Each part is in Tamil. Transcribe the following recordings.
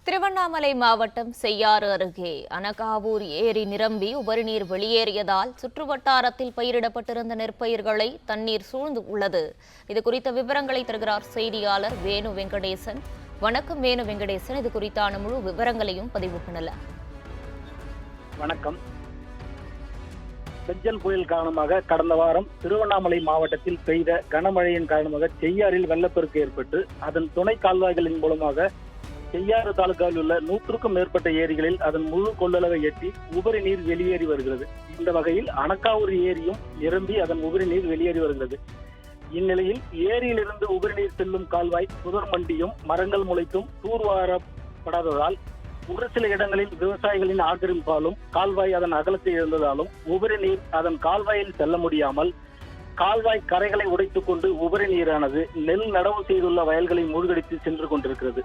திருவண்ணாமலை மாவட்டம் செய்யாறு அருகே அனகாவூர் ஏரி நிரம்பி உபரிநீர் வெளியேறியதால் சுற்றுவட்டாரத்தில் பயிரிடப்பட்டிருந்த நெற்பயிர்களை தண்ணீர் சூழ்ந்து உள்ளது. இது குறித்த விவரங்களை தருகிறார் செய்தியாளர் வேணு வெங்கடேசன். வணக்கம் வேணு வெங்கடேசன், இது குறித்தான முழு விவரங்களையும் பதிவு பண்ணலாம். வணக்கம். பெஞ்சல் புயல் காரணமாக கடந்த வாரம் திருவண்ணாமலை மாவட்டத்தில் பெய்த கனமழையின் காரணமாக செய்யாறில் வெள்ளப்பெருக்கு ஏற்பட்டு அதன் துணை கால்வாய்களின் மூலமாக செய்யாறு தாலுகாவில் உள்ள 100க்கும் மேற்பட்ட ஏரிகளில் அதன் முழு கொள்ளளவை எட்டி உபரி நீர் வெளியேறி வருகிறது. இந்த வகையில் அனகாவூர் ஏரியும் நிரம்பி அதன் உபரி நீர் வெளியேறி வருகிறது. இந்நிலையில் ஏரியிலிருந்து உபரி நீர் செல்லும் கால்வாய் புதர் மண்டியும் மரங்கள் முளைத்தும் தூர்வாரப்படாததால் ஒரு சில இடங்களில் விவசாயிகளின் ஆக்கிரமிப்பாலும் கால்வாய் அதன் அகலத்தை இழந்ததாலும் உபரி நீர் அதன் கால்வாயில் செல்ல முடியாமல் கால்வாய் கரைகளை உடைத்துக் கொண்டு உபரி நீரானது நெல் நடவு செய்துள்ள வயல்களை மூழ்கடித்து சென்று கொண்டிருக்கிறது.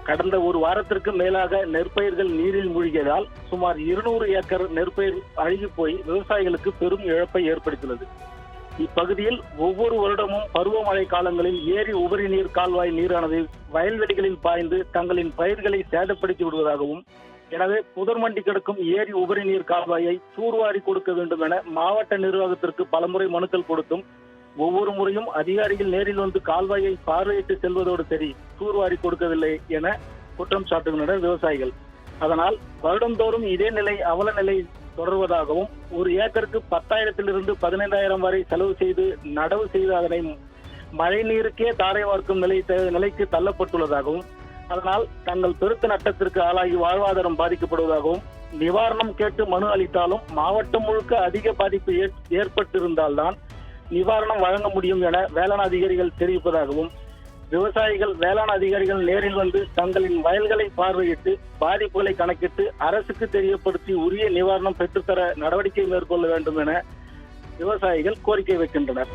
கடந்த ஒரு வாரத்திற்கு மேலாக நெற்பயிர்கள் நீரில் மூழ்கியதால் சுமார் 200 ஏக்கர் நெற்பயிர் அழுகி போய் விவசாயிகளுக்கு பெரும் இழப்பை ஏற்படுத்தியுள்ளது. இப்பகுதியில் ஒவ்வொரு வருடமும் பருவமழை காலங்களில் ஏரி உபரி நீர் கால்வாய் நீரானது வயல்வெளிகளில் பாய்ந்து தங்களின் பயிர்களை சேதப்படுத்தி விடுவதாகவும், எனவே புதர்மண்டி கிடக்கும் ஏரி உபரி நீர் கால்வாயை தூர்வாரி கொடுக்க வேண்டும் என மாவட்ட நிர்வாகத்திற்கு பலமுறை மனுக்கள் கொடுத்தும் ஒவ்வொரு முறையும் அதிகாரிகள் நேரில் வந்து கால்வாயை பார்வையிட்டு செல்வதோடு சரி தூர்வாரி கொடுக்கவில்லை என குற்றம் சாட்டுகின்றனர் விவசாயிகள். அதனால் வருடந்தோறும் இதே நிலை அவல நிலை தொடர்வதாகவும், ஒரு ஏக்கருக்கு 10,000 to 15,000 வரை செலவு செய்து நடவு செய்து அதனை மழை நீருக்கே தாரை வார்க்கும் நிலைக்கு தள்ளப்பட்டுள்ளதாகவும், அதனால் தங்கள் பெருத்த நட்டத்திற்கு ஆளாகி வாழ்வாதாரம் பாதிக்கப்படுவதாகவும், நிவாரணம் கேட்டு மனு அளித்தாலும் மாவட்டம் முழுக்க அதிக பாதிப்பு ஏற்பட்டிருந்தால்தான் நிவாரணம் வழங்க முடியும் என வேளாண் அதிகாரிகள் தெரிவிப்பதாகவும், விவசாயிகள் வேளாண் அதிகாரிகள் நேரில் வந்து தங்களின் வயல்களை பார்வையிட்டு பாதிப்புகளை கணக்கிட்டு அரசுக்கு தெரியப்படுத்தி உரிய நிவாரணம் பெற்றுத்தர நடவடிக்கை மேற்கொள்ள வேண்டும் என விவசாயிகள் கோரிக்கை வைக்கின்றனர்.